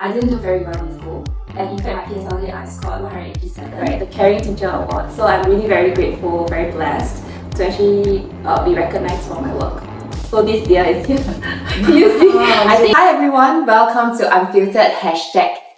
I didn't do very well in school, and in fact my PSLE I scored 187, right, the Caring Teacher Award. So I'm really very grateful, very blessed to actually be recognized for my work. So this dear is here. You see? Hi everyone, welcome to Unfiltered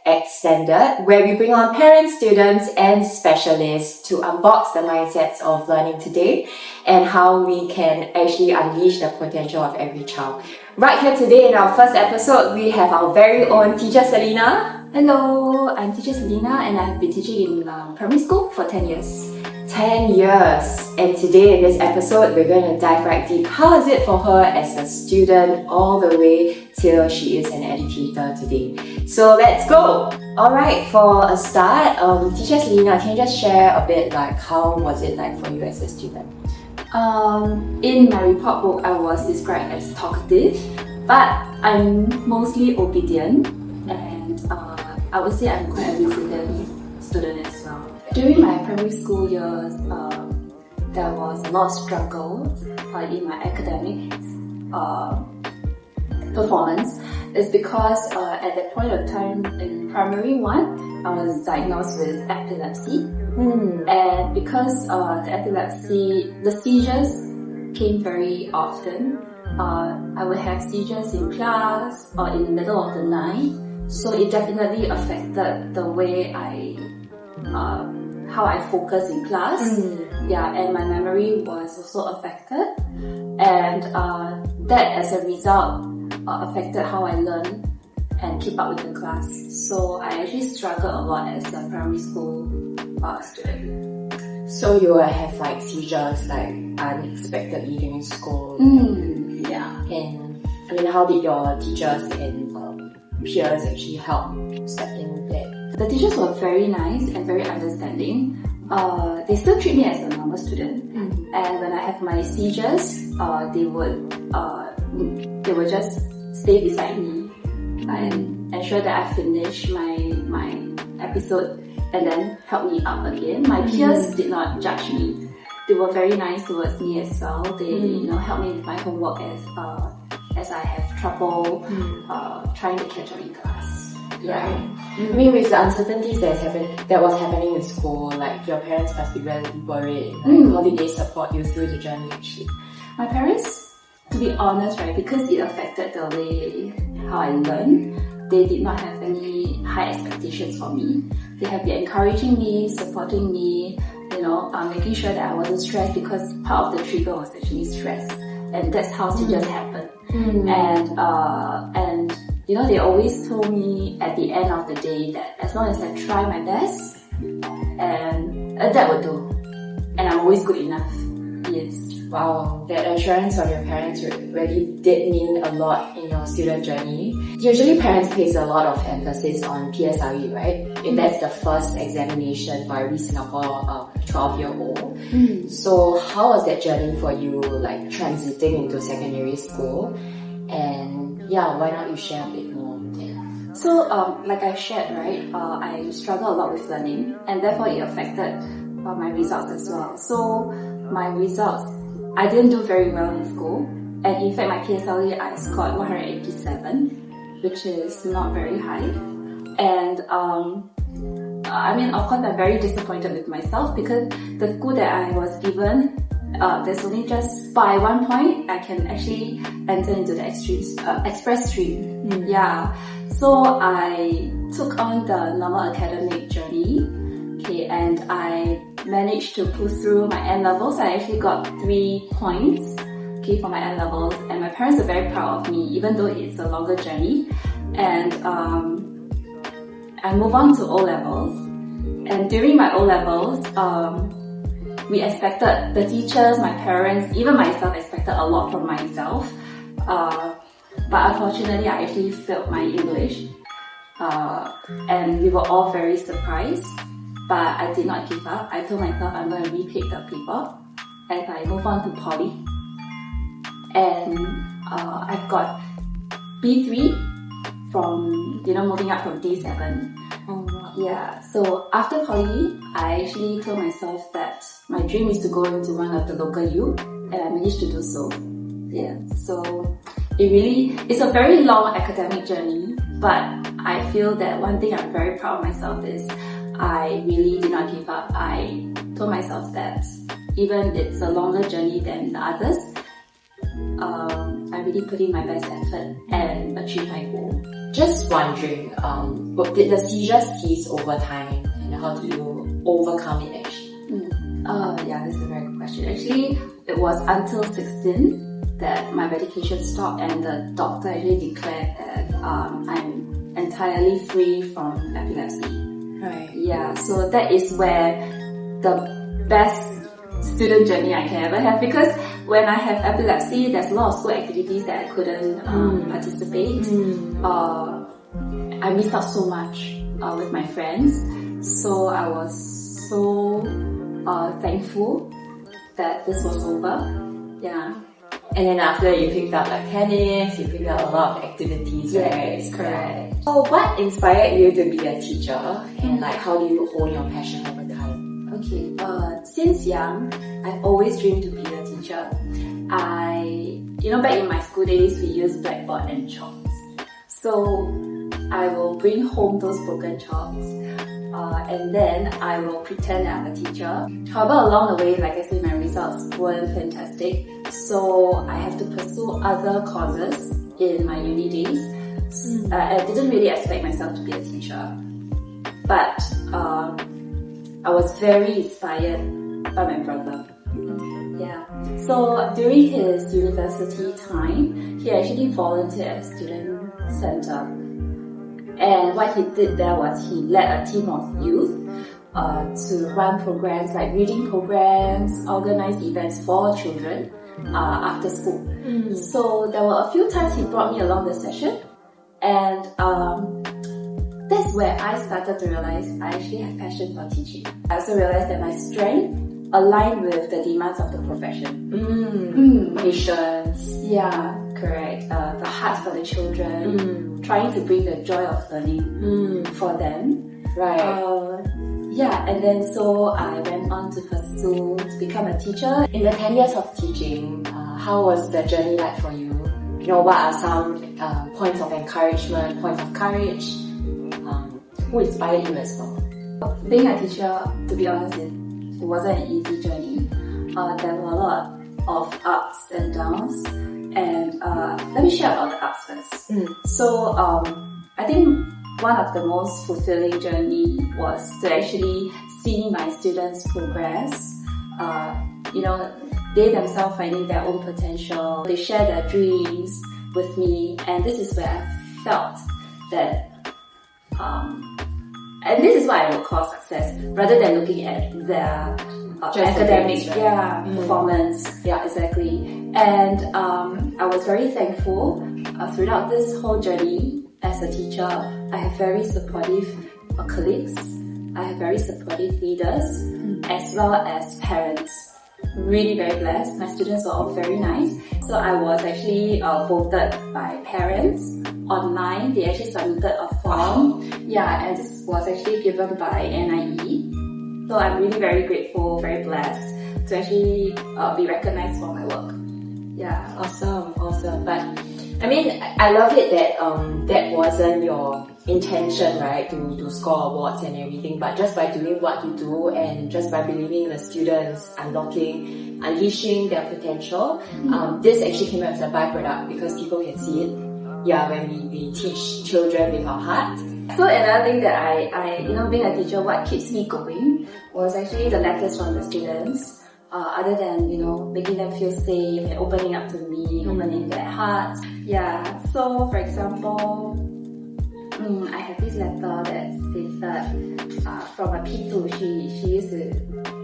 #Extended, where we bring on parents, students and specialists to unbox the mindsets of learning today and how we can actually unleash the potential of every child. Right here today in our first episode, we have our very own teacher Selina. Hello, I'm teacher Selina and I've been teaching in primary school for 10 years. 10 years. And today in this episode, we're going to dive right deep. How is it for her as a student all the way till she is an educator today? So let's go! Alright, for a start, teacher Selina, can you just share a bit like how was it like for you as a student? In my report book, I was described as talkative, but I'm mostly obedient and I would say I'm quite a resilient student as well. During my primary school years, there was a lot of struggle in my academic performance. It's because at that point of time in primary 1, I was diagnosed with epilepsy. And because the epilepsy, the seizures came very often. I would have seizures in class or in the middle of the night. So it definitely affected the way how I focus in class. Yeah, and my memory was also affected. And that as a result affected how I learn and keep up with the class. So I actually struggled a lot as a primary school student. So you will have like seizures like unexpectedly during school? Yeah. And I mean, how did your teachers and peers actually help step in there? The teachers were very nice and very understanding. They still treat me as a normal student. And when I have my seizures, they would just stay beside me and ensure that I finish my episode and then help me up again. My peers did not judge me. They were very nice towards me as well. They helped me with my homework as I have trouble trying to catch up in class. Yeah. I mean, with the uncertainties that was happening in school, like your parents must be really worried. Like, how did they support you through the journey actually? My parents, to be honest, right, because it affected the way how I learn, they did not have any high expectations for me. They have been encouraging me, supporting me, making sure that I wasn't stressed, because part of the trigger was actually stress. And that's how seizures happen. And they always told me at the end of the day that as long as I try my best, and that would do. And I'm always good enough. Yes. Wow, that assurance from your parents really did mean a lot in your student journey. Usually parents place a lot of emphasis on PSLE, right? And that's the first examination for every Singapore 12-year-old. So how was that journey for you, like transiting into secondary school? And yeah, why not you share a bit more? So like I shared, right, I struggle a lot with learning, and therefore it affected my results as well. So my results, I didn't do very well in school, and in fact my PSLE I scored 187, which is not very high. And I mean, of course I'm very disappointed with myself, because the school that I was given, there's only just by 1 point I can actually enter into the express stream. Yeah, so I took on the normal academic journey, and I managed to pull through my N-levels. I actually got 3 points, for my N-levels, and my parents are very proud of me, even though it's a longer journey. And I moved on to O-levels, and during my O-levels, we expected, the teachers, my parents, even myself expected a lot from myself. But unfortunately, I actually failed my English. And we were all very surprised. But I did not give up. I told myself I'm going to retake the paper as I move on to poly. And I've got B3 from, moving up from D7. Yeah, so after poly, I actually told myself that my dream is to go into one of the local U, and I managed to do so. Yeah, so it's a very long academic journey, but I feel that one thing I'm very proud of myself is I really did not give up. I told myself that even it's a longer journey than the others, I really put in my best effort and achieved my goal. Just wondering, did the seizure cease over time, and how do you overcome it actually? Yeah, that's a very good question. Actually, it was until 16 that my medication stopped and the doctor actually declared that I'm entirely free from epilepsy. Right. Yeah, so that is where the best student journey I can ever have, because when I have epilepsy, there's a lot of school activities that I couldn't participate. I missed out so much with my friends, so I was so thankful that this was over. Yeah. And then after you picked up like tennis, you picked up a lot of activities, right? Yes, correct. So what inspired you to be a teacher, and like how do you hone your passion over time? Okay, since young, I've always dreamed to be a teacher. Back in my school days, we used blackboard and chalks. So I will bring home those broken chalks, and then I will pretend that I'm a teacher. However, along the way, like I said, my results weren't fantastic. So I have to pursue other courses in my uni days. I didn't really expect myself to be a teacher. But I was very inspired by my brother. Yeah. So during his university time, he actually volunteered at student center. And what he did there was he led a team of youth to run programs like reading programs, organize events for children after school. So there were a few times he brought me along the session, and that's where I started to realize I actually have passion for teaching. I also realized that my strength aligned with the demands of the profession. Patience. Yeah, correct. The heart for the children, trying to bring the joy of learning for them. Right. Yeah, and then so I went on to pursue to become a teacher. In the 10 years of teaching, how was the journey like for you? What are some points of encouragement, points of courage? Who inspired you as well? Being a teacher, to be honest, it wasn't an easy journey. There were a lot of ups and downs, and let me share about the ups first. So I think one of the most fulfilling journey was to actually see my students progress. They themselves finding their own potential. They share their dreams with me, and this is where I felt that and this is what I would call success, rather than looking at their academic performance. Yeah, exactly. And I was very thankful throughout this whole journey as a teacher. I have very supportive colleagues. I have very supportive leaders, as well as parents. Really very blessed. My students were all very nice. So I was actually voted by parents online. They actually submitted a form. Yeah, and this was actually given by NIE. So I'm really very grateful, very blessed to actually be recognized for my work. Yeah. Awesome. But I mean, I love it that that wasn't your intention, right, to score awards and everything, but just by doing what you do and just by believing in the students, unleashing their potential, this actually came out as a byproduct because people can see it. Yeah, when we teach children with our heart. So another thing that I being a teacher, what keeps me going was actually the letters from the students. Other than, making them feel safe and opening up to me, opening their hearts. Yeah, so for example, I have this letter that stated from a P2. She used to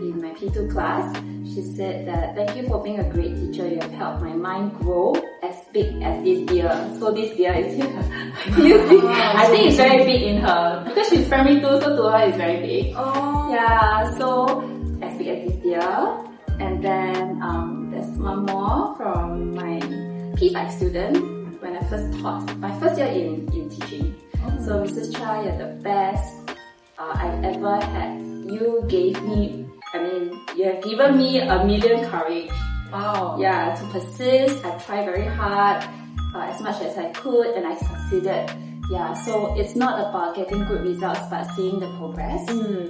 be in my P2 class. She said that, "Thank you for being a great teacher. You have helped my mind grow as big as this deer." So this deer is here. I think it's very big in her. Because she's primary 2, so to her it's very big. Yeah, so as big as this deer. And then there's one more from my P5 student when I first taught, my first year in teaching. So Mrs. Cha, you're the best I've ever had. You have given me a million courage. Wow. Yeah, to persist. I tried very hard as much as I could, and I succeeded. Yeah, so it's not about getting good results, but seeing the progress.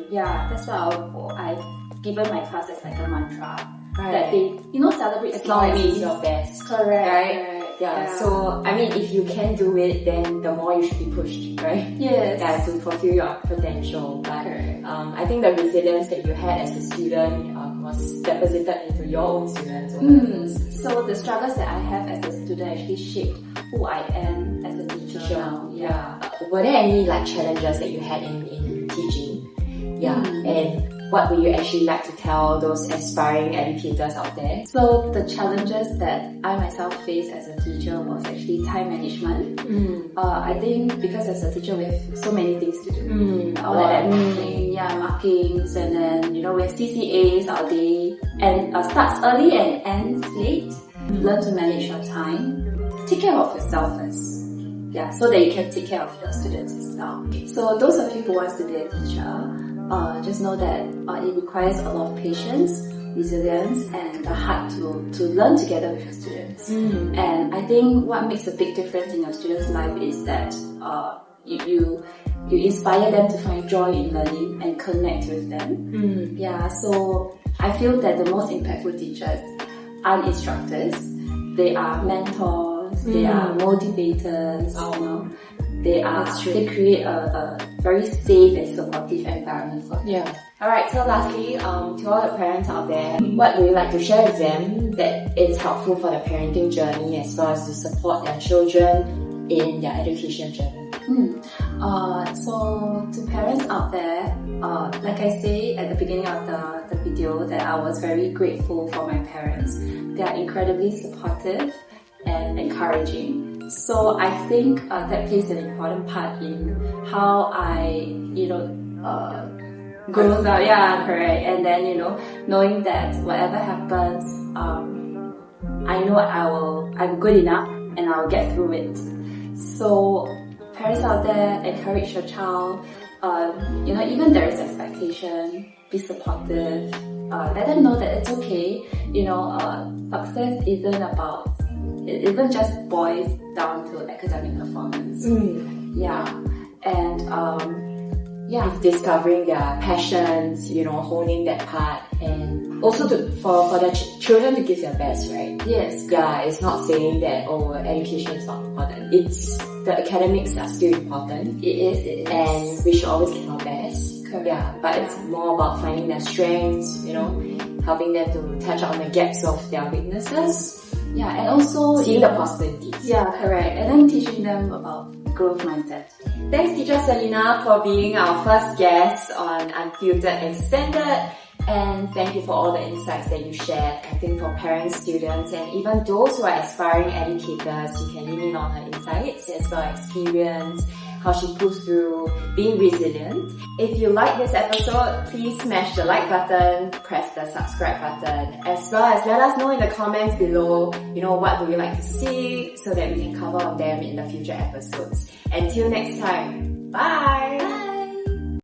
Yeah, that's why I've given my class as like a mantra. Right. That they, celebrate As long as small it's wins. your best. Correct. Right? Correct. Yeah, so I mean, if you can do it, then the more you should be pushed, right? Yes. Yeah, to fulfill your potential. But Correct. I think the resilience that you had as a student was deposited into your own students. So the struggles that I have as a student actually shaped who I am as a teacher now. Yeah. Were there any like challenges that you had in teaching? Yeah, and what would you actually like to tell those aspiring educators out there? So the challenges that I myself faced as a teacher was actually time management. I think because as a teacher we have so many things to do. All that admin, markings, and then we have CCAs all day, and starts early and ends late. Learn to manage your time. Take care of yourself first. Yeah, so that you can take care of your students as well. So those of you who wants to be a teacher, just know that it requires a lot of patience, resilience, and the heart to learn together with your students. And I think what makes a big difference in your students' life is that you inspire them to find joy in learning and connect with them. Yeah, so I feel that the most impactful teachers aren't instructors. They are mentors, they are motivators, they create a very safe and supportive environment for them. Yeah. Alright, so lastly, to all the parents out there, what would you like to share with them that is helpful for their parenting journey as well as to support their children in their education journey? So to parents out there, like I say at the beginning of the video, that I was very grateful for my parents. They are incredibly supportive and encouraging. So I think that plays an important part in how I, grows up. Yeah, correct. And then, knowing that whatever happens, I know I'm good enough and I'll get through it. So parents out there, encourage your child. Even there is expectation, be supportive. Let them know that it's okay. Success it isn't just boils down to academic performance. Yeah, and It's discovering their passions, honing that part, and also for the children to give their best, right? Yes. Yeah, it's not saying that education is not important. It's the academics are still important. It is. And we should always give our best. Correct. Yeah, but it's more about finding their strengths, helping them to touch on the gaps of their weaknesses. Yeah, and also seeing the possibilities. Yeah, correct. And then teaching them about growth mindset. Thanks, Teacher Selina, for being our first guest on Unfiltered Extended. And thank you for all the insights that you shared. I think for parents, students, and even those who are aspiring educators, you can lean in on her insights as well as experience, how she pulls through being resilient. If you like this episode, please smash the like button, press the subscribe button, as well as let us know in the comments below, what would you like to see so that we can cover on them in the future episodes. Until next time, bye!